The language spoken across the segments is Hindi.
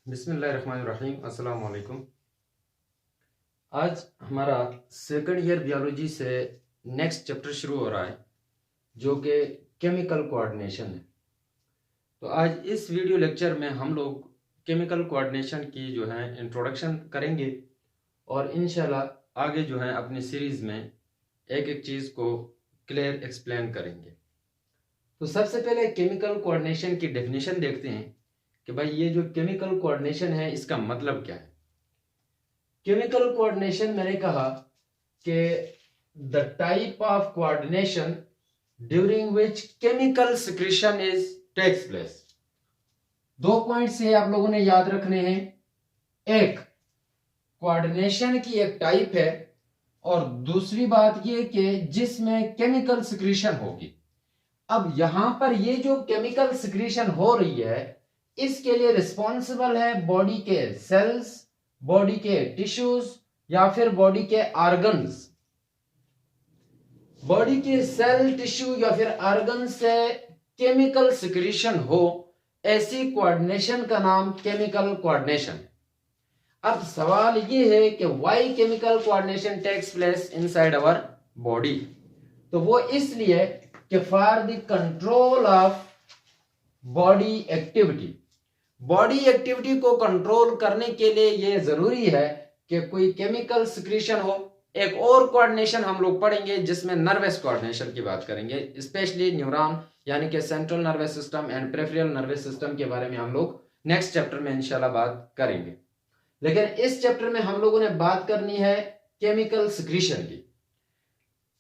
बिस्मिल्लाहिर्रहमानिर्रहीम अस्सलाम वालेकुम। आज हमारा सेकंड ईयर बियोलॉजी से नेक्स्ट चैप्टर शुरू हो रहा है जो कि केमिकल कोऑर्डिनेशन है। तो आज इस वीडियो लेक्चर में हम लोग केमिकल कोऑर्डिनेशन की जो है इंट्रोडक्शन करेंगे और इंशाल्लाह आगे जो है अपनी सीरीज़ में एक एक चीज़ को क्लियर एक्सप्लेन करेंगे। तो सबसे पहले केमिकल कोऑर्डिनेशन की डेफिनेशन देखते हैं कि भाई ये जो केमिकल कोऑर्डिनेशन है इसका मतलब क्या है। केमिकल कोऑर्डिनेशन मैंने कहा कि the type of coordination during which chemical secretion is takes place. दो पॉइंट से आप लोगों ने याद रखने हैं। एक, कोऑर्डिनेशन की एक टाइप है और दूसरी बात ये कि जिसमें केमिकल सिक्रीशन होगी। अब यहां पर ये जो केमिकल सिक्रीशन हो रही है इसके लिए रिस्पॉन्सिबल है बॉडी के सेल्स, बॉडी के टिश्यूज या फिर बॉडी के ऑर्गन्स। बॉडी के सेल, टिश्यू या फिर ऑर्गन से केमिकल सिक्रीशन हो, ऐसी कोऑर्डिनेशन का नाम केमिकल कोऑर्डिनेशन है। अब सवाल ये है कि why chemical coordination takes place inside our body. तो वो इसलिए कि for the control of body activity, body activity को कंट्रोल करने के लिए ये जरूरी है कि कोई केमिकल सिक्रीशन हो। एक और कोऑर्डिनेशन हम लोग पढ़ेंगे जिसमें नर्वस कोऑर्डिनेशन की बात करेंगे, स्पेशली न्यूरॉन यानी कि central nervous system and peripheral nervous system के बारे में हम लोग नेक्स्ट चैप्टर में इंशाल्लाह बात करेंगे। लेकिन इस चैप्टर में हम लोगों ने बात करनी है केमिकल सिक्रीशन की।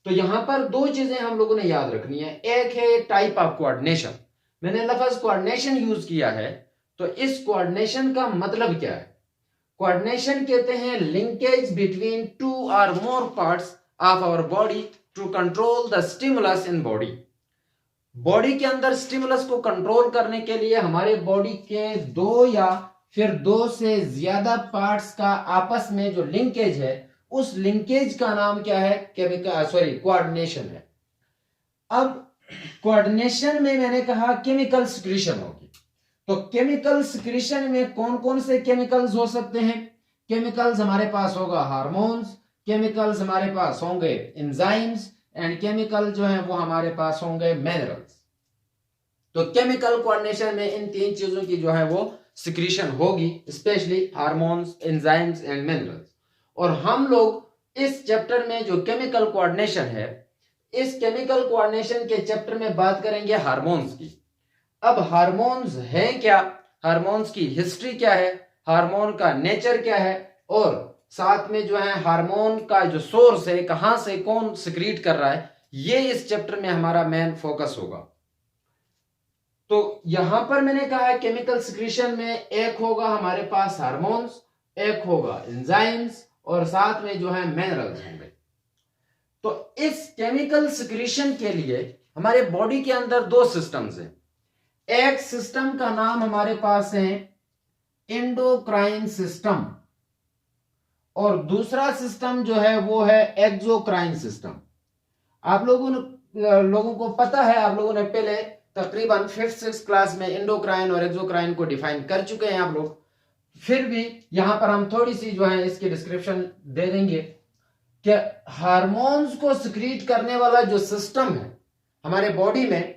तो यहां पर दो चीजें हम लोगों ने याद रखनी है। एक है टाइप ऑफ कोऑर्डिनेशन। मैंने लफ्ज कोऑर्डिनेशन यूज किया है, तो इस कोऑर्डिनेशन का मतलब क्या है? कोऑर्डिनेशन कहते हैं linkage between two or more parts of our body to control the stimulus in body. Body के अंदर स्टिमुलस को कंट्रोल करने के लिए हमारे बॉडी के दो या फिर दो से ज्यादा पार्ट्स का आपस में जो लिंकेज है, उस लिंकेज का नाम क्या है? कोऑर्डिनेशन है। अब कोऑर्डिनेशन में मैंने कहा केमिकल सिक्रीशन होगी। तो केमिकल सिक्रीशन में कौन कौन से केमिकल्स हो सकते हैं? केमिकल्स हमारे पास होगा हार्मोन्स, केमिकल्स हमारे पास होंगे एंजाइम्स एंड केमिकल जो है वो हमारे पास होंगे मिनरल्स। तो केमिकल कोऑर्डिनेशन में इन तीन चीजों की जो है वो सिक्रीशन होगी, specially hormones, enzymes and minerals. और हम लोग इस चैप्टर में जो केमिकल कोऑर्डिनेशन है, इस केमिकल कोऑर्डिनेशन के चैप्टर में बात करेंगे हार्मोन्स की। अब हार्मोन्स हैं क्या, हार्मोन्स की हिस्ट्री क्या है, हार्मोन का नेचर क्या है, और साथ में जो है हार्मोन का जो सोर्स है, कहां से कौन सिक्रीट कर रहा है, ये इस चैप्टर में हमारा मेन फोकस होगा। तो यहां पर मैंने कहा है केमिकल सिक्रीशन में एक होगा हमारे पास हार्मोन्स, एक होगा एंजाइम्स और साथ में जो है मिनरल्स होंगे। तो इस केमिकल सिक्रीशन के लिए हमारे बॉडी के अंदर दो सिस्टम्स हैं। एक सिस्टम का नाम हमारे पास है एंडोक्राइन सिस्टम और दूसरा सिस्टम जो है वो है एक्सोक्राइन सिस्टम। आप लोगों को पता है, आप लोगों ने पहले तकरीबन 5th-6th क्लास में एंडोक्राइन और एक्सोक्राइन को डिफाइन कर चुके हैं आप लोग। फिर भी यहां पर हम थोड़ी सी जो है इसकी डिस्क्रिप्शन दे देंगे कि हार्मोन्स को सिक्रीट करने वाला जो सिस्टम है हमारे बॉडी में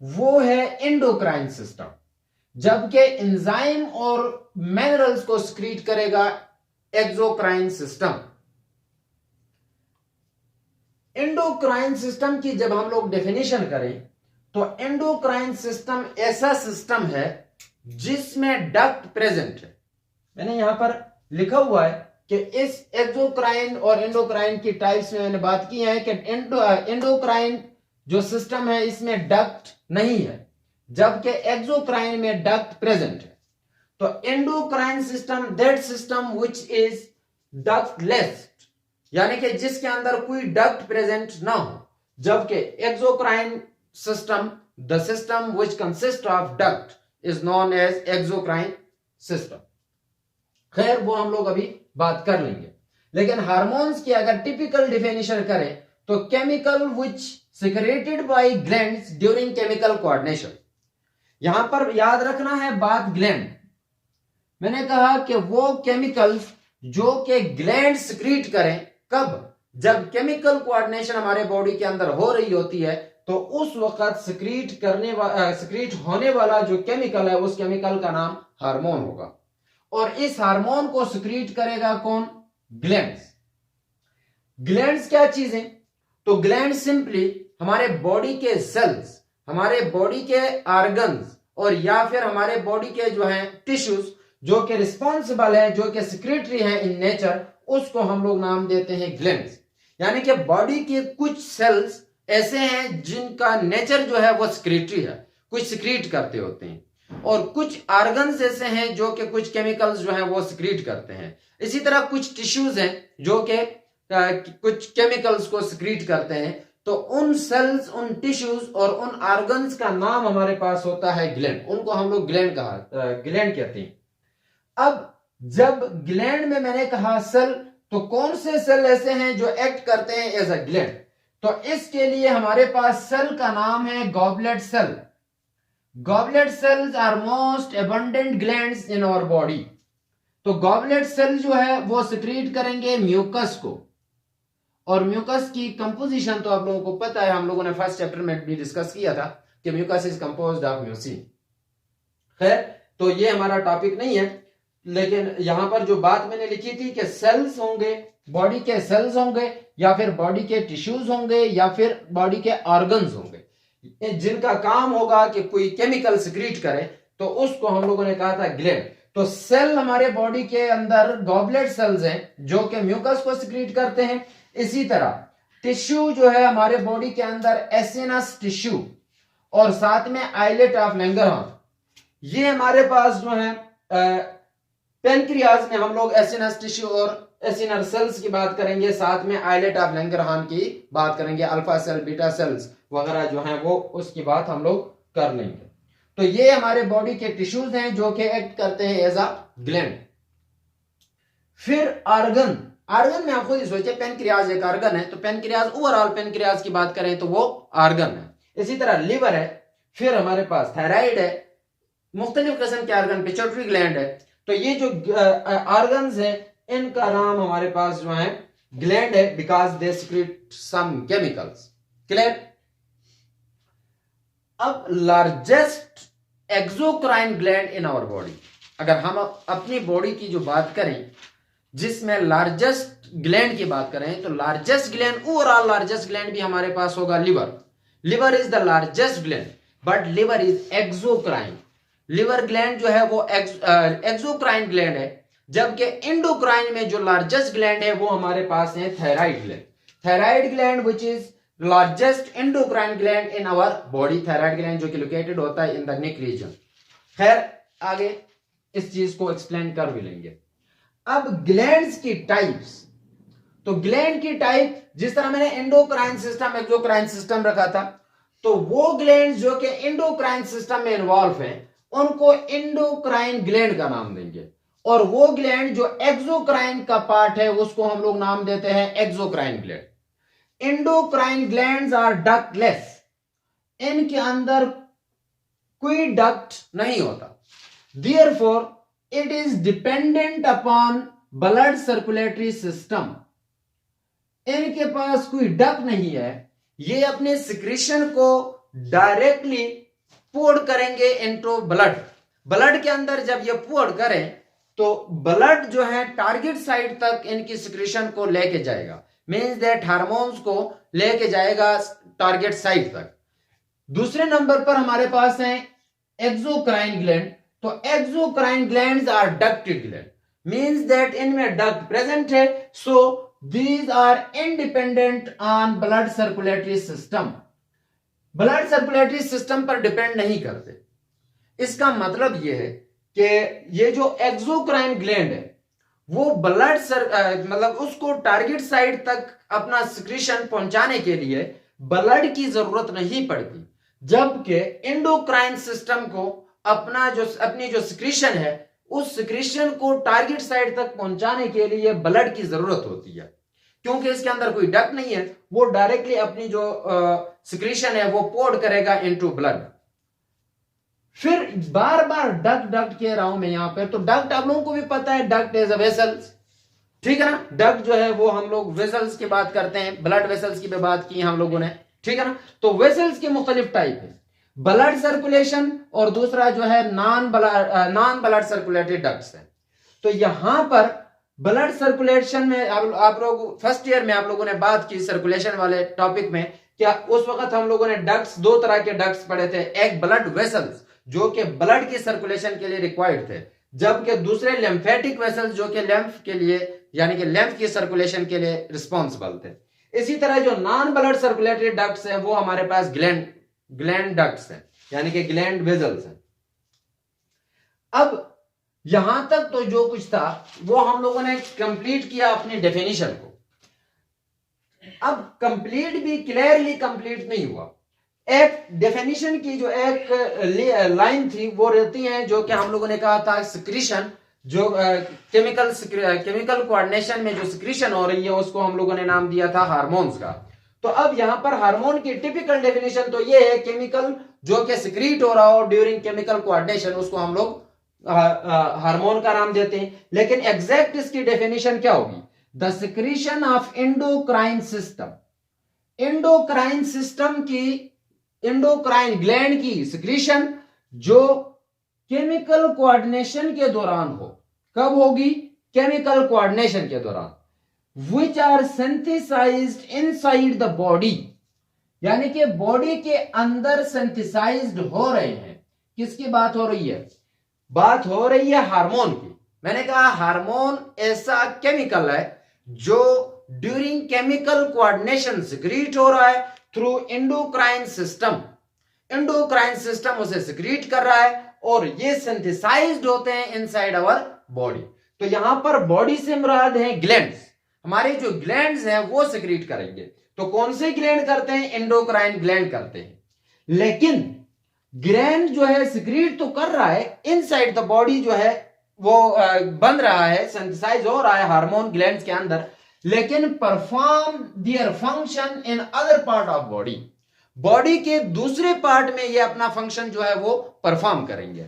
वो है एंडोक्राइन सिस्टम, जबकि एंजाइम और मिनरल्स को सिक्रीट करेगा एक्सोक्राइन सिस्टम। एंडोक्राइन सिस्टम की जब हम लोग डेफिनेशन करें तो एंडोक्राइन सिस्टम ऐसा सिस्टम है जिसमें डक्ट प्रेजेंट है। मैंने यहां पर लिखा हुआ है कि इस एक्सोक्राइन और एंडोक्राइन की टाइप्स में मैंने बात की है कि एंडोक्राइन जो सिस्टम है इसमें डक्ट नहीं है, जबकि एक्सोक्राइन में डक्ट प्रेजेंट है। तो endocrine system that system which is ductless, यानी कि जिसके अंदर कोई डक्ट प्रेजेंट ना हो, जबकि exocrine system the system which consist of duct is known as exocrine system. खैर वो हम लोग अभी बात कर लेंगे। लेकिन हार्मोन्स की अगर टिपिकल डिफिनेशन करें तो chemical which secreted by glands during chemical coordination. यहां पर याद रखना है बात ग्लैंड। मैंने कहा कि वो केमिकल्स जो कि ग्लैंड सिक्रीट करें, कब? जब केमिकल कोऑर्डिनेशन हमारे बॉडी के अंदर हो रही होती है तो उस वक्त सिक्रीट होने वाला जो केमिकल है उस केमिकल का नाम हार्मोन होगा। और इस हार्मोन को सिक्रीट करेगा कौन? ग्लैंड्स। ग्लैंड्स क्या चीजें? तो ग्लैंड सिंपली हमारे बॉडी के सेल्स, हमारे बॉडी के ऑर्गन्स और या फिर हमारे बॉडी के जो है टिश्यूज जो कि रिस्पॉन्सिबल है, जो कि सिक्रेटरी है इन नेचर, उसको हम लोग नाम देते हैं ग्लैंड्स। यानी कि बॉडी के कुछ सेल्स ऐसे हैं जिनका नेचर जो है वो सिक्रेटरी है, कुछ सिक्रीट करते होते हैं, और कुछ ऑर्गन्स ऐसे हैं जो कि कुछ केमिकल्स जो है वो सिक्रीट करते हैं। इसी तरह कुछ टिश्यूज हैं जो कि कुछ केमिकल्स को सिक्रीट करते हैं। तो उन सेल्स, उन टिश्यूज और उन ऑर्गन्स का नाम हमारे पास होता है ग्लैंड। उनको हम लोग ग्लैंड कहते हैं। अब जब ग्लैंड में मैंने कहा सेल, तो कौन से सेल ऐसे हैं जो एक्ट करते हैं एज अ ग्लैंड? तो इसके लिए हमारे पास सेल का नाम है goblet cell. Goblet cells are most abundant glands in our body. तो गॉबलेट सेल जो है वो सिक्रीट करेंगे म्यूकस को, और म्यूकस की कंपोजिशन तो आप लोगों को पता है, हम लोगों ने फर्स्ट चैप्टर में भी डिस्कस किया था कि mucus is composed of mucin. खैर, तो ये हमारा टॉपिक नहीं है, लेकिन यहां पर जो बात मैंने लिखी थी कि सेल्स होंगे, बॉडी के सेल्स होंगे, या फिर बॉडी के टिश्यूज होंगे, या फिर बॉडी के ऑर्गन्स होंगे, जिनका काम होगा कि कोई केमिकल सिक्रीट करे, तो उसको हम लोगों ने कहा था ग्लैंड। तो सेल हमारे बॉडी के अंदर गॉबलेट सेल्स हैं जो कि म्यूकस को सिक्रीट करते हैं। इसी तरह टिश्यू जो है हमारे बॉडी के अंदर एसिनस टिश्यू और साथ में आइलेट ऑफ लैंगरहान, ये हमारे पास जो है पेनक्रियाज में हम लोग एसिनस टिश्यू और एसिनर सेल्स की बात करेंगे, साथ में आइलेट ऑफ लैंगरहान की बात करेंगे, अल्फा सेल, बीटा सेल्स वगैरह जो हैं वो उसकी बात हम लोग कर लेंगे। तो ये हमारे बॉडी के टिश्यूज हैं जो कि एक्ट करते हैं एज अ ग्लैंड। फिर ऑर्गन में आप खुद ही सोचिए, पेनक्रियाज एक ऑर्गन है, तो पेनक्रियाज, ओवरऑल पेनक्रियाज की बात करें तो वो ऑर्गन है। इसी तरह लिवर है, फिर हमारे पास थायराइड है, मुख्तलिफ किस्म के ऑर्गन, पिट्यूटरी ग्लैंड है। तो ये जो ऑर्गन्स है इनका नाम हमारे पास जो है ग्लैंड है, because they secrete some chemicals. Clear? अब largest exocrine gland in our body, अगर हम अपनी बॉडी की जो बात करें जिसमें लार्जेस्ट ग्लैंड की बात करें, तो largest gland, overall largest gland भी हमारे पास होगा liver. Liver is the largest gland, but liver is exocrine. Liver gland जो है वो एक्सोक्राइन ग्लैंड है, जबकि एंडोक्राइन में जो लार्जेस्ट ग्लैंड है वो हमारे पास है thyroid gland. Thyroid gland which is largest endocrine gland in our body. Thyroid gland जो कि लोकेटेड होता है इन द नेक रीजन। खैर, आगे इस चीज को एक्सप्लेन कर भी लेंगे। अब ग्लैंड्स की टाइप्स, तो ग्लैंड की टाइप, जिस तरह मैंने एंडोक्राइन सिस्टम, एक्सोक्राइन सिस्टम रखा था, तो वो ग्लैंड्स जो कि एंडोक्राइन सिस्टम में इन्वॉल्व हैं उनको एंडोक्राइन ग्लैंड का नाम देंगे, और वो ग्लैंड जो एक्सोक्राइन का पार्ट है उसको हम लोग नाम देते हैं exocrine gland. Endocrine glands are ductless, इनके अंदर कोई डक्ट नहीं होता। Therefore it is dependent upon blood circulatory system. इनके पास कोई डक्ट नहीं है, ये अपने सिक्रीशन को डायरेक्टली पोर करेंगे इनटू ब्लड। ब्लड के अंदर जब ये पोर करें तो ब्लड जो है टारगेट साइट तक इनकी सिक्रीशन को लेके जाएगा, मींस दैट हार्मोन्स को लेके जाएगा टारगेट साइट तक। दूसरे नंबर पर हमारे पास है एक्सोक्राइन ग्लैंड। तो exocrine glands are ducted gland, means that इनमें डक्ट प्रेजेंट है, so these are independent on blood circulatory system। Blood circulatory system पर डिपेंड नहीं करते। इसका मतलब यह है कि ये जो एक्सोक्राइन ग्लैंड है वो ब्लड मतलब उसको टारगेट साइट तक अपना सिक्रीशन पहुंचाने के लिए ब्लड की जरूरत नहीं पड़ती, जबकि एंडोक्राइन सिस्टम को अपनी जो सिक्रीशन है उस सिक्रीशन को टारगेट साइट तक पहुंचाने के लिए ब्लड की जरूरत होती है। क्योंकि इसके अंदर कोई डक्ट नहीं है, वो डायरेक्टली अपनी जो सिक्रीशन है वो पोर्ट करेगा इनटू ब्लड। फिर बार बार डक्ट डक्ट कह रहा हूं मैं यहां पर, तो डक्ट आप लोगों को भी पता है, डक्ट इज अ वेसल्स, ठीक है ना। डक्ट जो है वो हम लोग वेसल्स की बात करते हैं, ब्लड वेसल्स की भी बात की हम लोगों ने, ठीक है ना। तो वेसल्स के मुख्तलिफ टाइप है, ब्लड सर्कुलेशन और दूसरा जो है नॉन ब्लड सर्कुलेटेड डक्ट्स है। तो यहां पर ब्लड सर्कुलेशन में आप लोग फर्स्ट ईयर में आप लोगों ने बात की सर्कुलेशन वाले टॉपिक में, क्या उस वक्त हम लोगों ने डक्ट्स, दो तरह के डक्ट्स पढ़े थे, एक ब्लड वेसल्स जो कि ब्लड की सर्कुलेशन के लिए रिक्वायर्ड थे, जबकि दूसरे लिम्फेटिक वेसल्स जो कि लिम्फ के लिए यानी कि लिम्फ की सर्कुलेशन के लिए रिस्पॉन्सिबल थे। इसी तरह जो नॉन ब्लड सर्कुलेटेड डक्ट्स हैं वो हमारे पास ग्लैंड डक्ट्स हैं, यानी कि ग्लैंड वेसल्स हैं। अब यहां तक तो जो कुछ था वो हम लोगों ने कंप्लीट किया अपनी डेफिनेशन को। अब कंप्लीट भी क्लियरली कंप्लीट नहीं हुआ। एक डेफिनेशन की जो एक लाइन थी वो रहती है, जो कि हम लोगों ने कहा था सिक्रीशन, जो केमिकल कोऑर्डिनेशन में जो सिक्रीशन हो रही है उसको हम लोगों ने नाम दिया था हार्मोन्स का। तो अब यहां पर हार्मोन की टिपिकल डेफिनेशन तो ये है, केमिकल जो कि सिक्रीट हो रहा हो ड्यूरिंग केमिकल कोऑर्डिनेशन उसको हम लोग हार्मोन का नाम देते हैं। लेकिन एग्जैक्ट इसकी डेफिनेशन क्या होगी? The secretion of endocrine system, endocrine system की, एंडोक्राइन ग्लैंड की सिक्रीशन जो केमिकल कोऑर्डिनेशन के दौरान हो। कब होगी? केमिकल कोऑर्डिनेशन के दौरान। Which are synthesized inside the body, यानी कि बॉडी के अंदर सिंथेसाइज्ड हो रहे हैं। किसकी बात हो रही है? बात हो रही है हार्मोन की। मैंने कहा हार्मोन ऐसा केमिकल है जो ड्यूरिंग केमिकल कोऑर्डिनेशन सिक्रीट हो रहा है through endocrine system. Endocrine system उसे सिक्रीट कर रहा है और ये सिंथेसाइज्ड होते हैं इनसाइड आवर बॉडी। तो यहां पर बॉडी से मुराद है ग्लैंड्स, हमारे जो ग्लैंड्स हैं वो सिक्रीट करेंगे। तो कौन से ग्लैंड करते हैं? एंडोक्राइन ग्लैंड करते हैं। लेकिन ग्लैंड जो है सिक्रीट तो कर रहा है, इनसाइड द बॉडी जो है वो बन रहा है, सिंथेसाइज हो रहा है हार्मोन ग्लैंड्स के अंदर, लेकिन perform their function in other part of body. Body के दूसरे पार्ट में ये अपना फंक्शन जो है वो परफॉर्म करेंगे।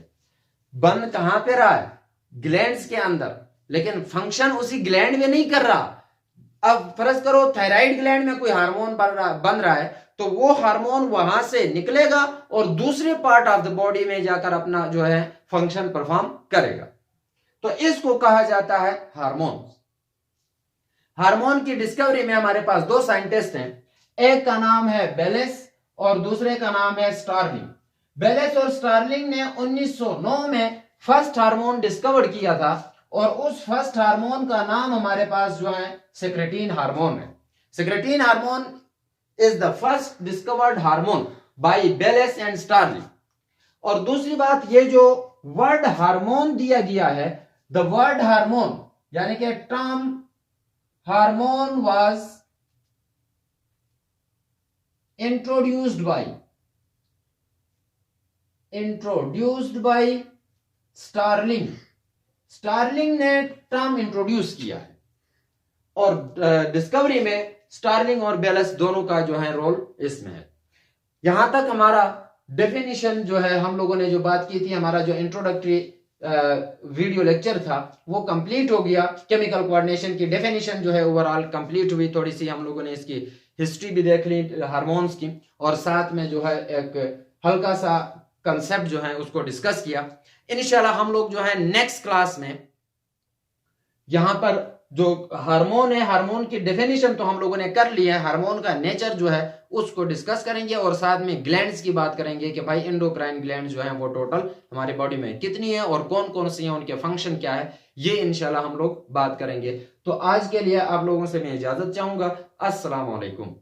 बन कहां पे रहा है? ग्लैंड्स के अंदर, लेकिन फंक्शन उसी ग्लैंड में नहीं कर रहा। अब फर्ज करो थायराइड ग्लैंड में कोई हार्मोन बन रहा है, तो वो हार्मोन वहां से निकलेगा और दूसरे पार्ट ऑफ द बॉडी में जाकर अपना जो है फंक्शन परफॉर्म करेगा। तो इसको कहा जाता है हार्मोन। हार्मोन की डिस्कवरी में हमारे पास दो साइंटिस्ट हैं, एक का नाम है बेलेस और दूसरे का नाम है स्टार्लिंग। बेलेस और स्टार्लिंग ने 1909 में फर्स्ट हार्मोन डिस्कवर किया था और उस फर्स्ट हार्मोन का नाम हमारे पास जो है सेक्रेटिन हार्मोन है। Secretin hormone is the first discovered hormone by Bayliss and Starling. और दूसरी बात, ये जो वर्ड हार्मोन दिया गया है, द वर्ड हार्मोन यानी कि term hormone was introduced by Starling. Starling ने टर्म इंट्रोड्यूस किया है और डिस्कवरी में स्टार्लिंग और बेलेस दोनों का जो है रोल इसमें है। यहां तक हमारा डेफिनेशन जो है हम लोगों ने जो बात की थी, हमारा जो इंट्रोडक्टरी वीडियो लेक्चर था वो कंप्लीट हो गया। केमिकल कोऑर्डिनेशन की डेफिनेशन जो है ओवरऑल कंप्लीट हुई। थोड़ी सी हम लोगों ने इसकी हिस्ट्री भी देख ली हार्मोन्स की, और साथ में जो है एक हल्का सा कंसेप्ट जो है उसको डिस्कस किया। इंशाल्लाह हम लोग जो है नेक्स्ट क्लास में यहां पर जो हार्मोन है, हार्मोन की डेफिनेशन तो हम लोगों ने कर ली है, हार्मोन का नेचर जो है उसको डिस्कस करेंगे और साथ में ग्लैंड्स की बात करेंगे कि भाई एंडोक्राइन ग्लैंड जो है वो टोटल हमारी बॉडी में कितनी है और कौन कौन सी है, उनके फंक्शन क्या है, ये इंशाल्लाह हम लोग बात करेंगे। तो आज के लिए आप लोगों से मैं इजाजत चाहूंगा। अस्सलाम वालेकुम।